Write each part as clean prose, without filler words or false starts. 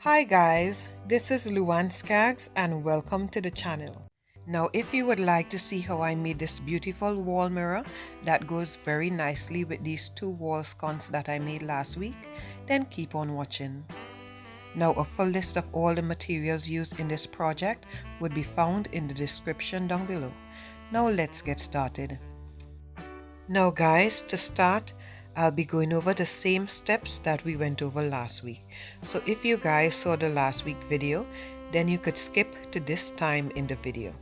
Hi guys, this is Skaggs and welcome to the channel. Now if you would like to see how I made this beautiful wall mirror that goes very nicely with these two wall sconces that I made last week, then keep on watching. Now a full list of all the materials used in this project would be found in the description down below. Now let's get started. Now guys, to start, I'll be going over the same steps that we went over last week. So if you guys saw the last week video, then you could skip to this time in the video.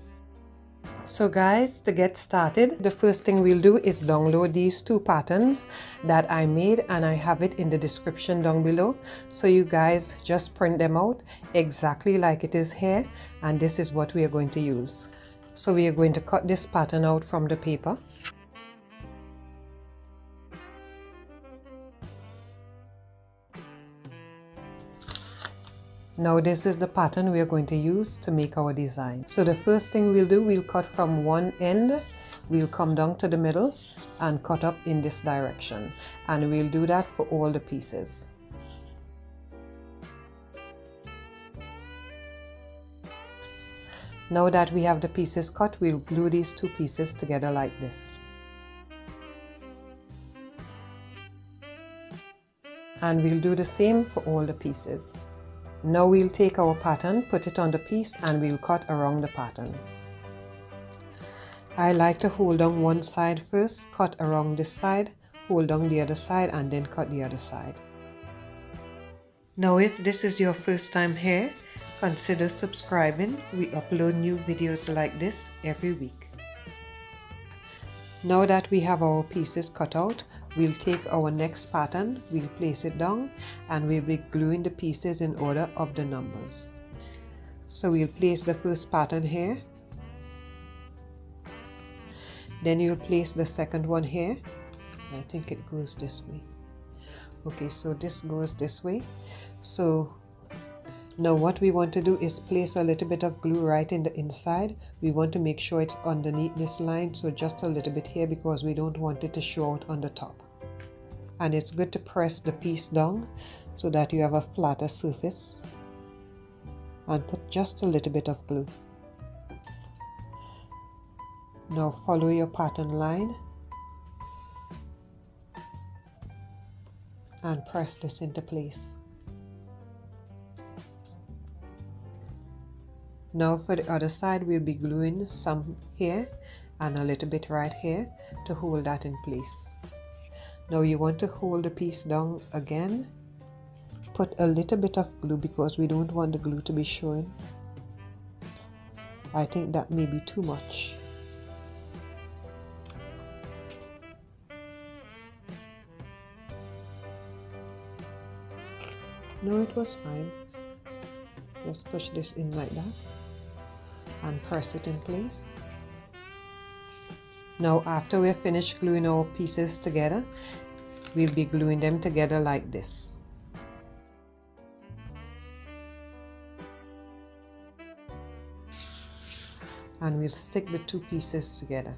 So guys, to get started, the first thing we'll do is download these two patterns that I made, and I have it in the description down below. So you guys just print them out exactly like it is here, and this is what we are going to use. So we are going to cut this pattern out from the paper. Now this is the pattern we are going to use to make our design. So the first thing we'll do, we'll cut from one end, we'll come down to the middle and cut up in this direction. And we'll do that for all the pieces. Now that we have the pieces cut, we'll glue these two pieces together like this. And we'll do the same for all the pieces. Now we'll take our pattern, put it on the piece, and we'll cut around the pattern. I like to hold down one side first, cut around this side, hold down the other side, and then cut the other side. Now if this is your first time here, consider subscribing. We upload new videos like this every week. Now that we have our pieces cut out, we'll take our next pattern, we'll place it down, and we'll be gluing the pieces in order of the numbers. So we'll place the first pattern here. Then you'll place the second one here. I think it goes this way. Okay, so this goes this way. So now what we want to do is place a little bit of glue right in the inside. We want to make sure it's underneath this line, so just a little bit here because we don't want it to show out on the top. And it's good to press the piece down so that you have a flatter surface. And put just a little bit of glue. Now follow your pattern line and press this into place. Now for the other side, we'll be gluing some here and a little bit right here to hold that in place. Now you want to hold the piece down again. Put a little bit of glue because we don't want the glue to be showing. I think that may be too much. No, it was fine. Just push this in like that and press it in place. Now after we're finished gluing our pieces together, we'll be gluing them together like this. And we'll stick the two pieces together.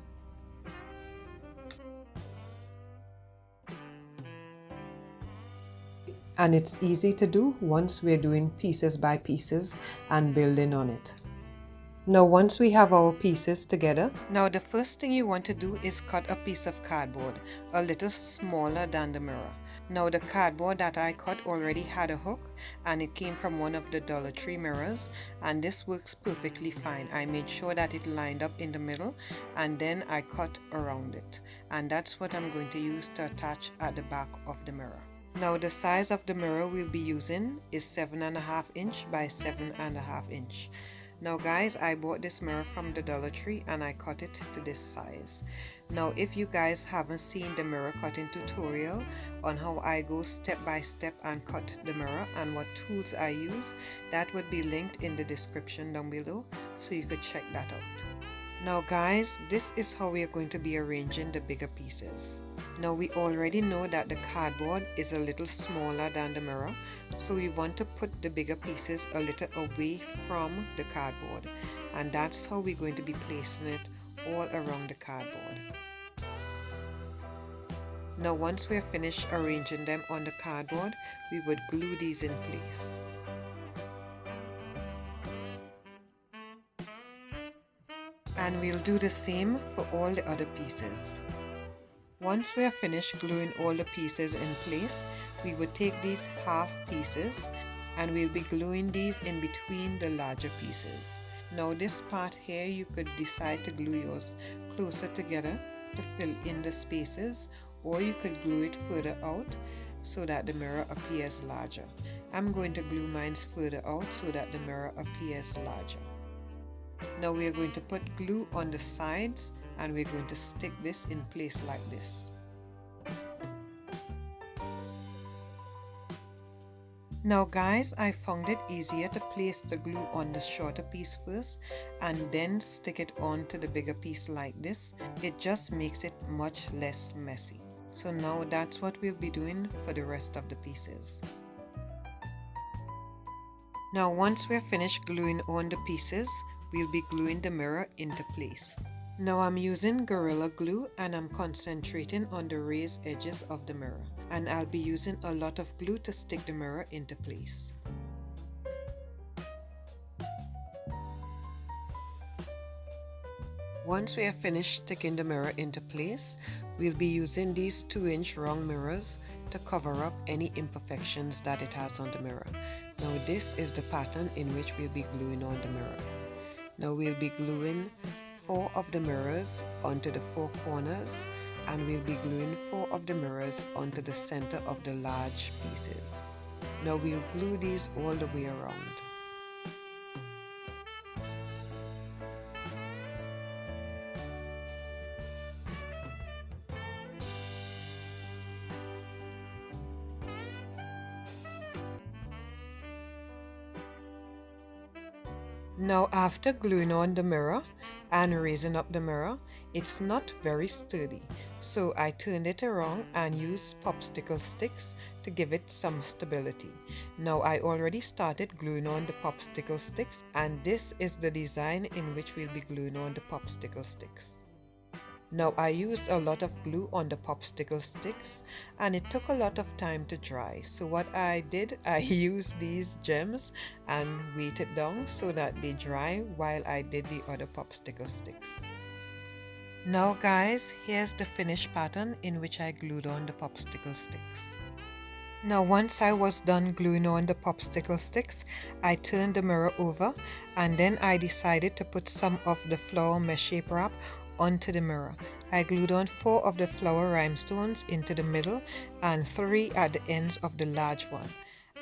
And it's easy to do once we're doing pieces by pieces and building on it. Now once we have our pieces together, now the first thing you want to do is cut a piece of cardboard a little smaller than the mirror. Now the cardboard that I cut already had a hook, and it came from one of the Dollar Tree mirrors, and this works perfectly fine. I made sure that it lined up in the middle, and then I cut around it, and that's what I'm going to use to attach at the back of the mirror. Now the size of the mirror we'll be using is 7.5 inch by 7.5 inch. Now guys, I bought this mirror from the Dollar Tree and I cut it to this size. Now if you guys haven't seen the mirror cutting tutorial on how I go step by step and cut the mirror and what tools I use, that would be linked in the description down below, so you could check that out. Now guys, this is how we are going to be arranging the bigger pieces. Now we already know that the cardboard is a little smaller than the mirror, so we want to put the bigger pieces a little away from the cardboard, and that's how we're going to be placing it all around the cardboard. Now once we're finished arranging them on the cardboard, we would glue these in place. And we'll do the same for all the other pieces. Once we are finished gluing all the pieces in place, we would take these half pieces and we'll be gluing these in between the larger pieces. Now this part here, you could decide to glue yours closer together to fill in the spaces, or you could glue it further out so that the mirror appears larger. I'm going to glue mine further out so that the mirror appears larger. Now we are going to put glue on the sides and we're going to stick this in place like this. Now guys, I found it easier to place the glue on the shorter piece first and then stick it onto the bigger piece like this. It just makes it much less messy. So now that's what we'll be doing for the rest of the pieces. Now once we're finished gluing on the pieces, we'll be gluing the mirror into place. Now I'm using Gorilla Glue and I'm concentrating on the raised edges of the mirror. And I'll be using a lot of glue to stick the mirror into place. Once we have finished sticking the mirror into place, we'll be using these 2-inch round mirrors to cover up any imperfections that it has on the mirror. Now this is the pattern in which we'll be gluing on the mirror. Now we'll be gluing 4 of the mirrors onto the 4 corners, and we'll be gluing 4 of the mirrors onto the center of the large pieces. Now we'll glue these all the way around. Now after gluing on the mirror and raising up the mirror, it's not very sturdy, so I turned it around and used popsicle sticks to give it some stability. Now I already started gluing on the popsicle sticks, and this is the design in which we'll be gluing on the popsicle sticks. Now I used a lot of glue on the popsicle sticks and it took a lot of time to dry. So what I did, I used these gems and weighted down so that they dry while I did the other popsicle sticks. Now guys, here's the finished pattern in which I glued on the popsicle sticks. Now once I was done gluing on the popsicle sticks, I turned the mirror over and then I decided to put some of the flower mesh shape wrap onto the mirror. I glued on 4 of the flower rhinestones into the middle and 3 at the ends of the large one.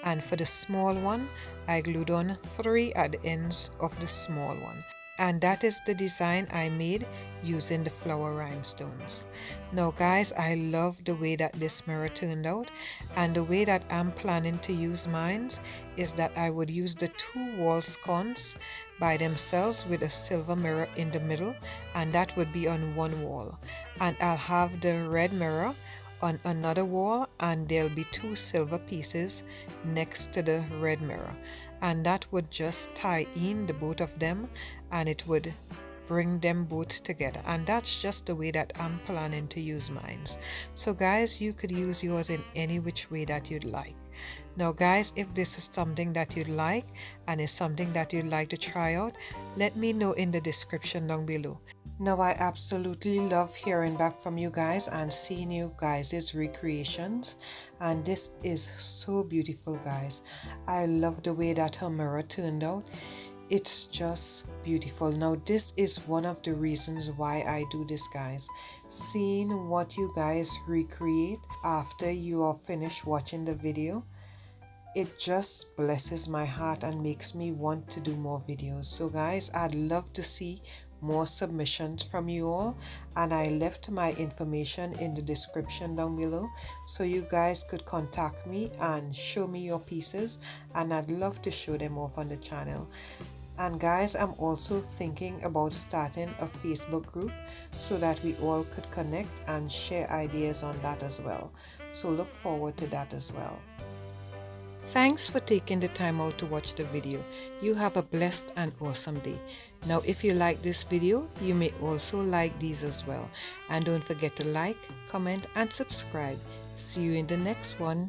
And for the small one, I glued on 3 at the ends of the small one. And that is the design I made using the flower rhinestones. Now guys, I love the way that this mirror turned out, and the way that I'm planning to use mine is that I would use the 2 wall sconces by themselves with a silver mirror in the middle, and that would be on one wall, and I'll have the red mirror on another wall, and there'll be 2 silver pieces next to the red mirror, and that would just tie in the both of them and it would bring them both together. And that's just the way that I'm planning to use mine. So guys, you could use yours in any which way that you'd like. Now guys, if this is something that you'd like and is something that you'd like to try out, let me know in the description down below. Now I absolutely love hearing back from you guys and seeing you guys' recreations, and this is so beautiful guys. I love the way that her mirror turned out. It's just beautiful. Now this is one of the reasons why I do this guys. Seeing what you guys recreate after you are finished watching the video, it just blesses my heart and makes me want to do more videos. So guys, I'd love to see more submissions from you all, and I left my information in the description down below so you guys could contact me and show me your pieces, and I'd love to show them off on the channel. And guys, I'm also thinking about starting a Facebook group so that we all could connect and share ideas on that as well. So look forward to that as well. Thanks for taking the time out to watch the video. You have a blessed and awesome day. Now if you like this video, you may also like these as well. And don't forget to like, comment and subscribe. See you in the next one.